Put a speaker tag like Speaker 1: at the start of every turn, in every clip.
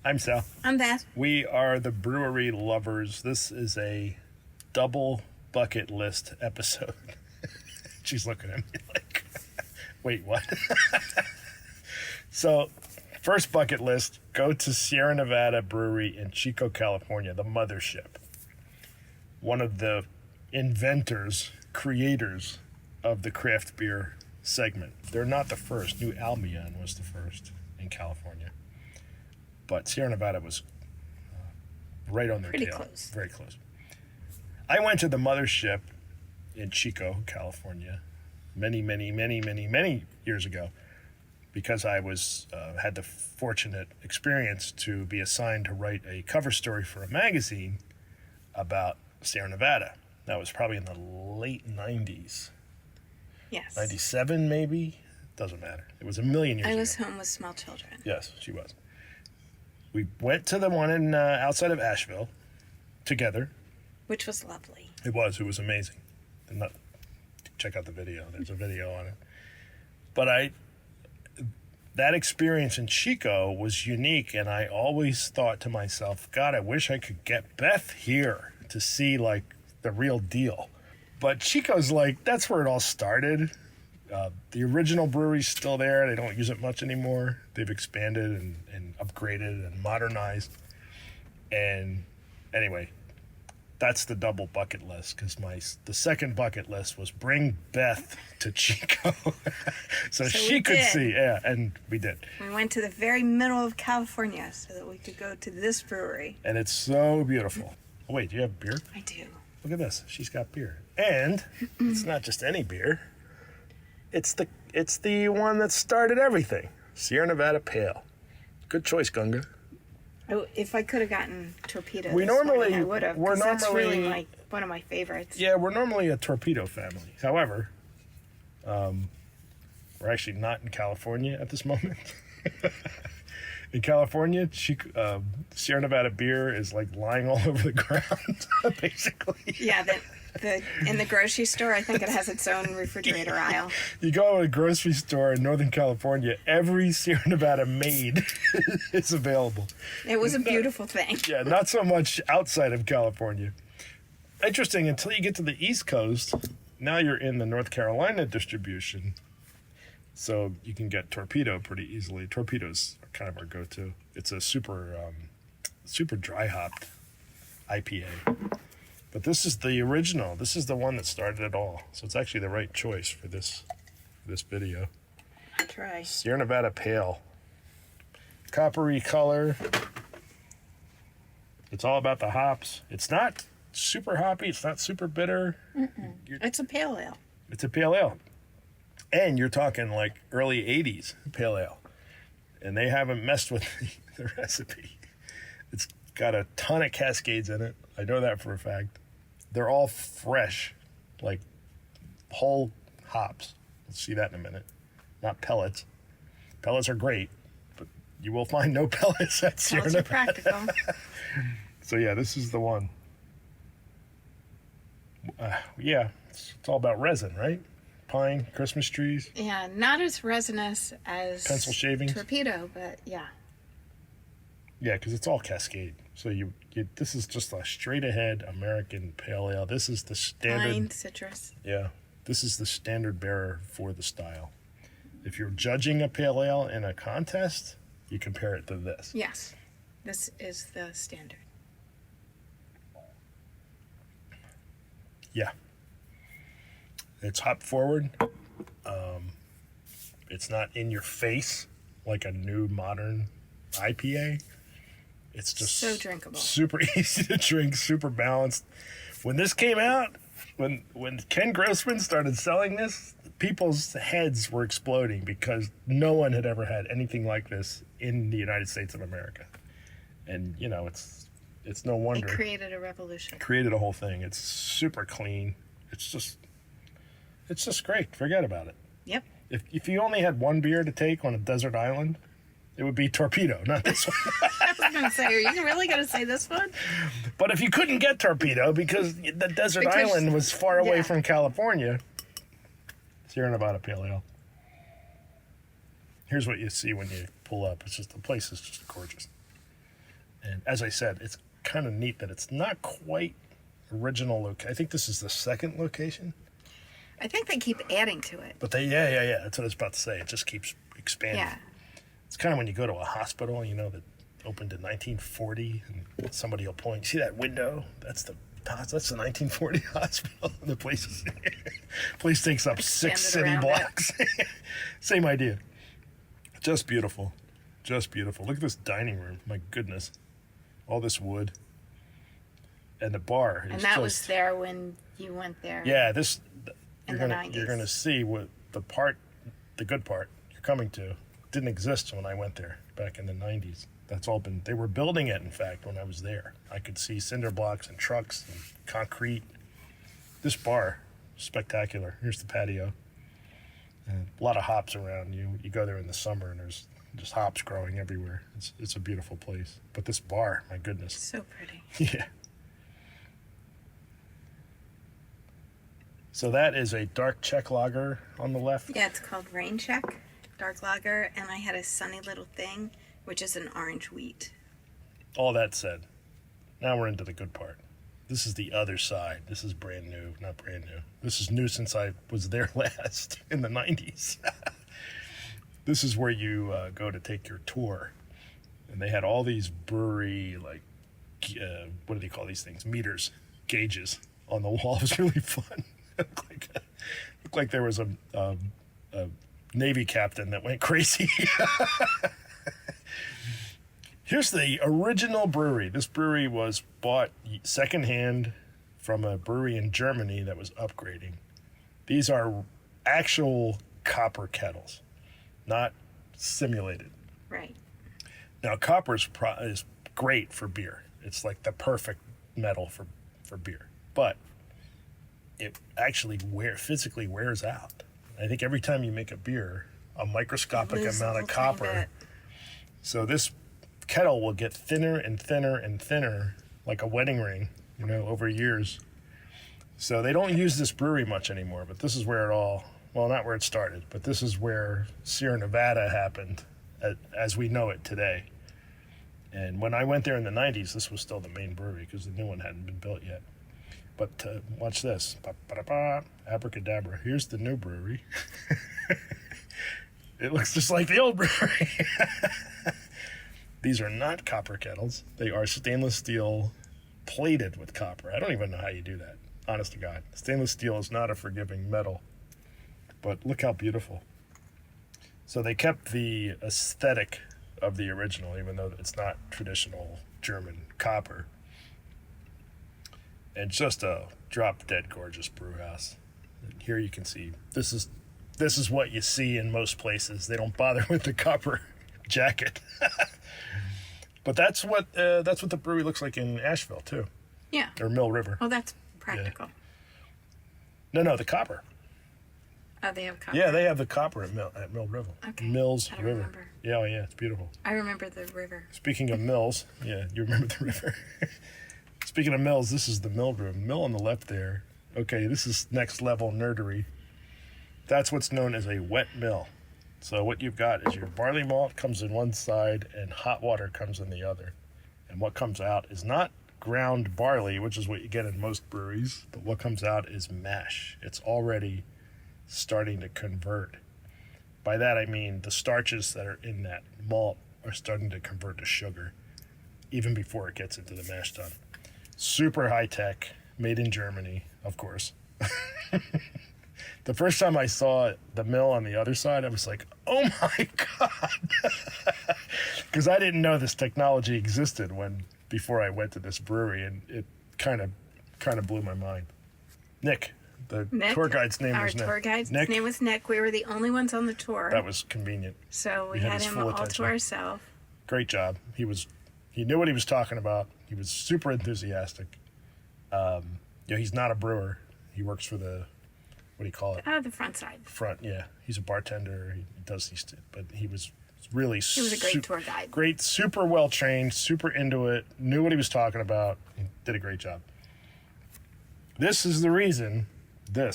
Speaker 1: I'm Sal.
Speaker 2: I'm Beth.
Speaker 1: We are the brewery lovers. This is a double bucket list episode. She's looking at me like, wait, what? So, first bucket list, go to Sierra Nevada Brewery in Chico, California, the Mothership. One of the inventors, creators of the craft beer segment. They're not the first. New Albion was the first in California. But Sierra Nevada was right on their
Speaker 2: Pretty
Speaker 1: tail.
Speaker 2: close.
Speaker 1: Very close. I went to the Mothership in Chico, California, many years ago, because I was had the fortunate experience to be assigned to write a cover story for a magazine about Sierra Nevada. That was probably in the late 90s.
Speaker 2: Yes.
Speaker 1: 97 maybe? Doesn't matter. It was a million years ago.
Speaker 2: I was home with small children.
Speaker 1: Yes, she was. We went to the one in outside of Asheville together.
Speaker 2: Which was lovely.
Speaker 1: It was amazing. And check out the video. There's a video on it. But that experience in Chico was unique, and I always thought to myself, God, I wish I could get Beth here to see, like, the real deal. But Chico's like, that's where it all started. The original brewery's still there. They don't use it much anymore. They've expanded and upgraded and modernized. And anyway, that's the double bucket list, because the second bucket list was bring Beth to Chico so she could see. Yeah, and we did.
Speaker 2: We went to the very middle of California so that we could go to this brewery.
Speaker 1: And it's so beautiful. Oh, wait, do you have beer?
Speaker 2: I do.
Speaker 1: Look at this. She's got beer. And it's not just any beer. It's the one that started everything. Sierra Nevada Pale. Good choice, Gunga.
Speaker 2: Oh, if I could have gotten Torpedo, I would have. That's really one of my favorites.
Speaker 1: Yeah, we're normally a Torpedo family. However, we're actually not in California at this moment. In California, Sierra Nevada beer is like lying all over the ground, basically.
Speaker 2: Yeah, in the grocery store, I think it has its own refrigerator aisle.
Speaker 1: You go to a grocery store in Northern California, every Sierra Nevada made is available.
Speaker 2: It was a beautiful thing.
Speaker 1: Yeah, not so much outside of California. Interesting, until you get to the East Coast, now you're in the North Carolina distribution. So you can get Torpedo pretty easily. Torpedo's kind of our go-to. It's a super dry hopped IPA. But this is the original. This is the one that started it all. So it's actually the right choice for this video.
Speaker 2: I'll try.
Speaker 1: Sierra Nevada Pale. Coppery color. It's all about the hops. It's not super hoppy. It's not super bitter.
Speaker 2: It's a pale ale.
Speaker 1: It's a pale ale. And you're talking like early 80s pale ale. And they haven't messed with the recipe. It's got a ton of Cascades in it. I know that for a fact. They're all fresh, like whole hops. We'll see that in a minute. Not pellets. Pellets are great, but you will find no pellets at Sierra Nevada.
Speaker 2: Pellets are practical.
Speaker 1: So yeah, this is the one. Yeah, it's all about resin, right? Pine, Christmas trees.
Speaker 2: Yeah, not as resinous as
Speaker 1: pencil shavings.
Speaker 2: Torpedo, but yeah.
Speaker 1: Yeah, because it's all Cascade. So this is just a straight ahead American pale ale. This is the standard.
Speaker 2: Pine, citrus.
Speaker 1: Yeah, this is the standard bearer for the style. If you're judging a pale ale in a contest, you compare it to this.
Speaker 2: Yes, this is the standard.
Speaker 1: Yeah. It's hop forward. It's not in your face like a new modern IPA. It's just
Speaker 2: so drinkable.
Speaker 1: Super easy to drink, super balanced. When this came out, when Ken Grossman started selling this, people's heads were exploding because no one had ever had anything like this in the United States of America. And, you know, it's no wonder.
Speaker 2: It created a revolution.
Speaker 1: Created a whole thing. It's super clean. It's just great. Forget about it.
Speaker 2: Yep.
Speaker 1: If you only had one beer to take on a desert island, it would be Torpedo, not this one.
Speaker 2: I was going to say, are you really going to say this one?
Speaker 1: But if you couldn't get Torpedo because the desert island was far away from California, Sierra Nevada Pale Ale. Here's what you see when you pull up. It's just, the place is just gorgeous. And as I said, it's kind of neat that it's not quite original. I think this is the second location.
Speaker 2: I think they keep adding to it.
Speaker 1: But yeah. That's what I was about to say. It just keeps expanding.
Speaker 2: Yeah.
Speaker 1: It's kind of when you go to a hospital, that opened in 1940, and somebody will point, see that window? That's the 1940 hospital. The place takes up 6 city blocks. Same idea. Just beautiful. Just beautiful. Look at this dining room. My goodness. All this wood. And the bar is
Speaker 2: And that was there when you went there.
Speaker 1: Yeah,
Speaker 2: in the 90s.
Speaker 1: You're gonna see what the good part you're coming to didn't exist when I went there back in the 90s. That's all they were building it, in fact, when I was there. I could see cinder blocks and trucks and concrete. This bar, spectacular. Here's the patio. And a lot of hops around. You go there in the summer and there's just hops growing everywhere. It's a beautiful place. But this bar, my goodness.
Speaker 2: So pretty.
Speaker 1: Yeah. So that is a dark Czech lager on the left.
Speaker 2: Yeah, it's called Rain Check, dark lager, and I had a Sunny Little Thing, which is an orange wheat.
Speaker 1: All that said, now we're into the good part. This is the other side. This is brand new, not brand new. This is new since I was there last in the 90s. This is where you go to take your tour. And they had all these brewery, what do they call these things? Meters, gauges on the wall. It was really fun. Looked like there was a Navy captain that went crazy. Here's the original brewery. This brewery was bought secondhand from a brewery in Germany that was upgrading. These are actual copper kettles, not simulated.
Speaker 2: Right.
Speaker 1: Now, copper is great for beer. It's like the perfect metal for beer. But it actually physically wears out. I think every time you make a beer, a microscopic amount of copper. So this kettle will get thinner and thinner and thinner, like a wedding ring, over years. So they don't use this brewery much anymore, but this is where not where it started, but this is where Sierra Nevada happened as we know it today. And when I went there in the 90s, this was still the main brewery because the new one hadn't been built yet. But watch this. Abracadabra. Here's the new brewery. It looks just like the old brewery. These are not copper kettles. They are stainless steel plated with copper. I don't even know how you do that, honest to God. Stainless steel is not a forgiving metal. But look how beautiful. So they kept the aesthetic of the original, even though it's not traditional German copper. And just a drop-dead gorgeous brew house. And here you can see, this is what you see in most places. They don't bother with the copper jacket. But that's what the brewery looks like in Asheville, too.
Speaker 2: Yeah.
Speaker 1: Or Mill River.
Speaker 2: Oh, that's practical.
Speaker 1: Yeah. No, the copper.
Speaker 2: Oh, they have copper?
Speaker 1: Yeah, they have the copper at Mill River.
Speaker 2: Okay.
Speaker 1: Mills
Speaker 2: I don't
Speaker 1: River.
Speaker 2: remember.
Speaker 1: Yeah, it's beautiful.
Speaker 2: I remember the river.
Speaker 1: Speaking of mills, yeah, you remember the river. Speaking of mills, this is the mill room. Mill on the left there. Okay, this is next level nerdery. That's what's known as a wet mill. So what you've got is your barley malt comes in one side and hot water comes in the other. And what comes out is not ground barley, which is what you get in most breweries, but what comes out is mash. It's already starting to convert. By that I mean the starches that are in that malt are starting to convert to sugar even before it gets into the mash tun. Super high tech, made in Germany, of course. The first time I saw the mill on the other side, I was like, oh my God. Because I didn't know this technology existed before I went to this brewery, and it kind of blew my mind. Nick, tour guide's name was Nick.
Speaker 2: Our tour guide's name was Nick. We were the only ones on the tour.
Speaker 1: That was convenient.
Speaker 2: So we had him all to ourselves. Great
Speaker 1: job. He knew what he was talking about. He was super enthusiastic. He's not a brewer. He works for the, what do you call it?
Speaker 2: The front side.
Speaker 1: Front, yeah. He's a bartender. He does these, but he was really...
Speaker 2: He was a great tour guide.
Speaker 1: Great, super well trained, super into it, knew what he was talking about, and did a great job. This is the reason I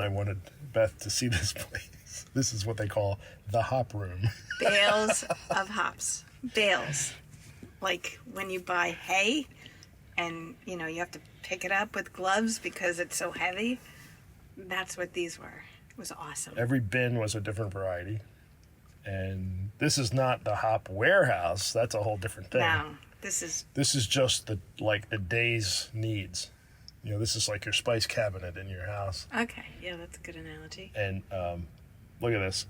Speaker 1: wanted Beth to see this place. This is what they call the hop room.
Speaker 2: Bales of hops. bales. Like when you buy hay and, you have to pick it up with gloves because it's so heavy. That's what these were. It was awesome.
Speaker 1: Every bin was a different variety. And this is not the hop warehouse. That's a whole different thing.
Speaker 2: No, this is
Speaker 1: just the day's needs. This is like your spice cabinet in your house.
Speaker 2: Okay, yeah, that's a good analogy.
Speaker 1: And look at this.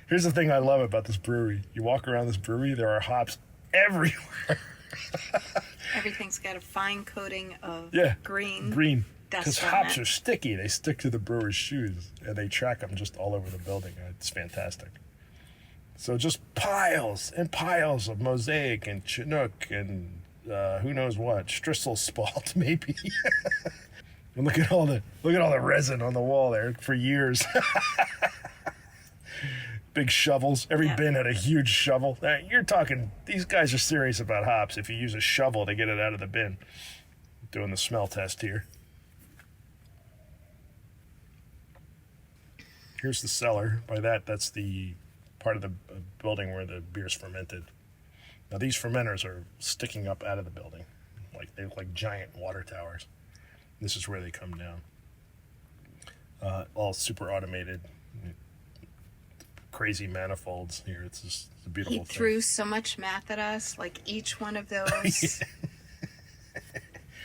Speaker 1: Here's the thing I love about this brewery. You walk around this brewery, there are hops everywhere.
Speaker 2: Everything's got a fine coating of green.
Speaker 1: Green. Because hops are sticky. They stick to the brewer's shoes, and they track them just all over the building. It's fantastic. So just piles and piles of Mosaic and Chinook and who knows what, Strisel Spalt maybe. And look at all the resin on the wall there for years. Big shovels. Every bin had a huge shovel. You're talking, these guys are serious about hops if you use a shovel to get it out of the bin. Doing the smell test here. Here's the cellar. By that's the part of the building where the beer's fermented. Now these fermenters are sticking up out of the building. They look like giant water towers. This is where they come down. All super automated. Crazy manifolds here. It's just a beautiful thing.
Speaker 2: He threw so much math at us. Like each one of those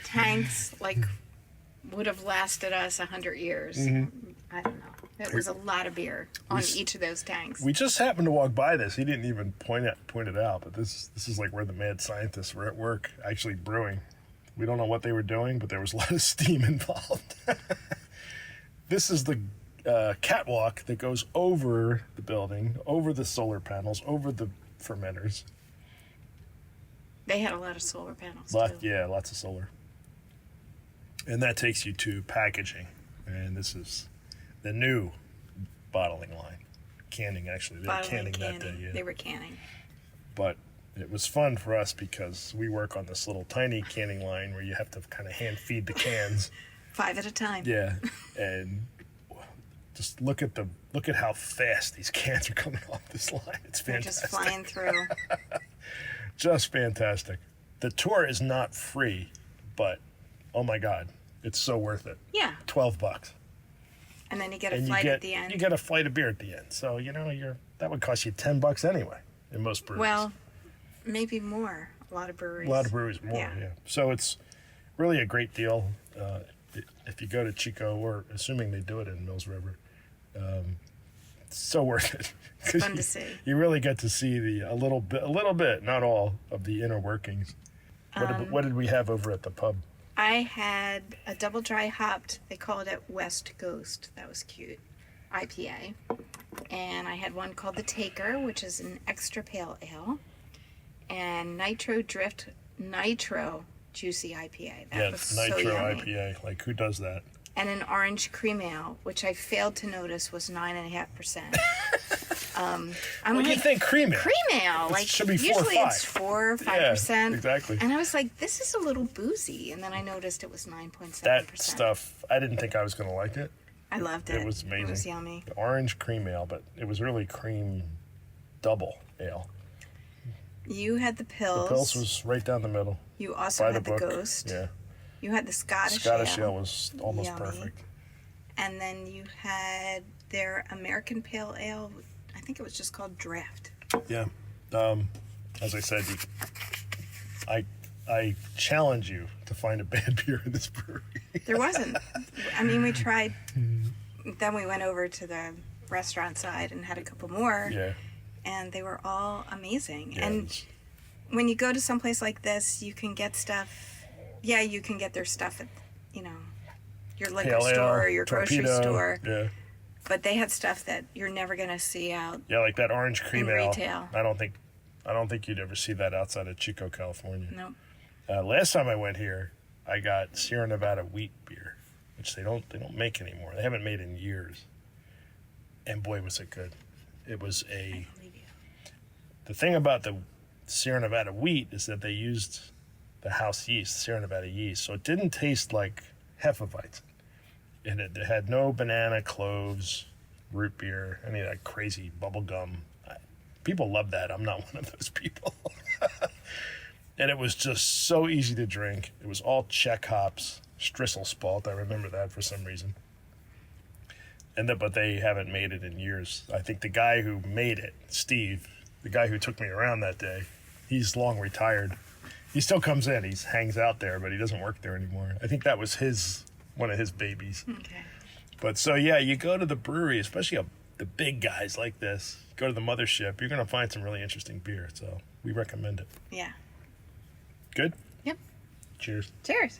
Speaker 2: tanks would have lasted us 100 years. Mm-hmm. I don't know. It was a lot of beer on each of those tanks.
Speaker 1: We just happened to walk by this. He didn't even point it out, but this is like where the mad scientists were at work, actually brewing. We don't know what they were doing, but there was a lot of steam involved. This is the catwalk that goes over the building, over the solar panels, over the fermenters.
Speaker 2: They had a lot of solar panels, too.
Speaker 1: Yeah, lots of solar. And that takes you to packaging. And this is the new bottling line. Canning, actually. They were canning that day. Yeah.
Speaker 2: They were canning.
Speaker 1: But it was fun for us because we work on this little tiny canning line where you have to kind of hand feed the cans.
Speaker 2: 5 at a time.
Speaker 1: Yeah. And just look at how fast these cans are coming off this line. It's fantastic.
Speaker 2: They're just flying through.
Speaker 1: Just fantastic. The tour is not free, but oh my God, it's so worth it.
Speaker 2: Yeah.
Speaker 1: $12.
Speaker 2: And then you get a flight at the end.
Speaker 1: You get a flight of beer at the end. So, that would cost you $10 anyway in most breweries.
Speaker 2: Well, maybe more. A lot of breweries
Speaker 1: more, yeah. So it's really a great deal. If you go to Chico, or assuming they do it in Mills River, it's so worth it.
Speaker 2: It's fun to see.
Speaker 1: You really get to see a little bit, not all, of the inner workings. What did we have over at the pub?
Speaker 2: I had a double dry hopped, they called it West Coast. That was cute. IPA. And I had one called the Taker, which is an extra pale ale. And Nitro Drift Nitro Juicy IPA. That was
Speaker 1: Nitro
Speaker 2: so yummy.
Speaker 1: IPA. Like, who does that?
Speaker 2: And an orange cream ale, which I failed to notice was 9.5%.
Speaker 1: What do you think cream ale?
Speaker 2: Cream ale,
Speaker 1: it should be 4 or 5.
Speaker 2: Usually it's 4 or 5%.
Speaker 1: Yeah, exactly.
Speaker 2: And I was like, this is a little boozy. And then I noticed it was 9.7%.
Speaker 1: That stuff, I didn't think I was going to like it.
Speaker 2: I loved it.
Speaker 1: It was amazing.
Speaker 2: It was yummy.
Speaker 1: The orange cream ale, but it was really cream double ale.
Speaker 2: You had the Pils.
Speaker 1: The Pils was right down the middle.
Speaker 2: You also had the Ghost.
Speaker 1: Yeah.
Speaker 2: You had the Scottish
Speaker 1: ale was almost
Speaker 2: yummy.
Speaker 1: Perfect.
Speaker 2: And then you had their American Pale Ale. I think it was just called Draft.
Speaker 1: Yeah. As I said, I challenge you to find a bad beer in this brewery.
Speaker 2: There wasn't. I mean, we tried. Then we went over to the restaurant side and had a couple more.
Speaker 1: Yeah.
Speaker 2: And they were all amazing.
Speaker 1: Yeah,
Speaker 2: and when you go to someplace like this, you can get stuff. Yeah, you can get their stuff at, your liquor store or your grocery store.
Speaker 1: Yeah.
Speaker 2: But they had stuff that you're never going to see out.
Speaker 1: Yeah, like that orange cream ale.
Speaker 2: Retail.
Speaker 1: I don't think you'd ever see that outside of Chico, California.
Speaker 2: No.
Speaker 1: Last time I went here, I got Sierra Nevada wheat beer, which they don't make anymore. They haven't made in years. And boy, was it good. It was the thing about the Sierra Nevada wheat is that they used the house yeast, Sierra Nevada yeast, so it didn't taste like Hefeweizen. And it had no banana, cloves, root beer, any of that crazy bubble gum. People love that. I'm not one of those people. And it was just so easy to drink. It was all Czech hops, Strisselspalt. I remember that for some reason. But they haven't made it in years. I think the guy who made it, Steve, the guy who took me around that day, he's long retired. He still comes in. He hangs out there, but he doesn't work there anymore. I think that was one of his babies.
Speaker 2: Okay.
Speaker 1: But so, yeah, you go to the brewery, especially the big guys like this, go to the Mothership, you're going to find some really interesting beer. So we recommend it.
Speaker 2: Yeah.
Speaker 1: Good?
Speaker 2: Yep.
Speaker 1: Cheers.
Speaker 2: Cheers.